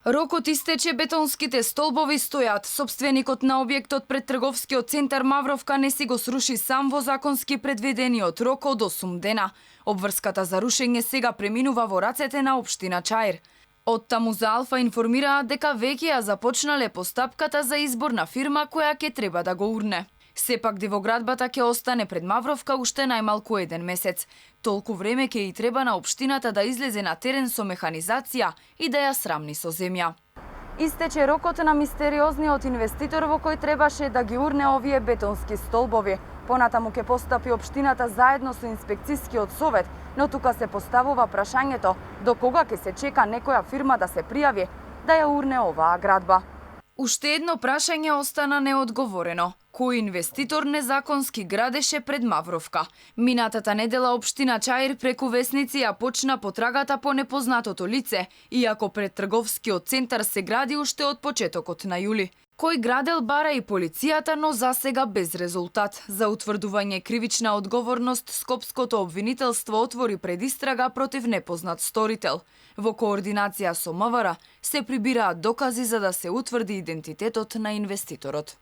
Рокот истече, бетонските столбови стојат. Собственикот на објектот пред трговскиот центар Мавровка не си го сруши сам во законски предвидениот рок од 8 дена. Обврската за рушење сега преминува во рацете на општина Чаир. Од таму за Алфа информираат дека веќе ја започнале постапката за избор на фирма која ќе треба да го урне. Сепак дивоградбата ќе остане пред Мавровка уште најмалку 1 месец. Толку време ќе и треба на општината да излезе на терен со механизација и да ја срамни со земја. Истече рокот на мистериозниот инвеститор во кој требаше да ги урне овие бетонски столбови. Понатаму ќе постапи општината заедно со инспекцијскиот совет, но тука се поставува прашањето до кога ќе се чека некоја фирма да се пријави да ја урне оваа градба. Уште едно прашање остана неодговорено. Кој инвеститор незаконски градеше пред Мавровка? Минатата недела општина Чаир преку весници ја почна потрагата по непознатото лице, иако пред трговскиот центар се гради уште од почетокот на јули. Кој градел бара и полицијата, но засега без резултат. За утврдување кривична одговорност, Скопското обвинителство отвори предистрага против непознат сторител. Во координација со МВР се прибираат докази за да се утврди идентитетот на инвеститорот.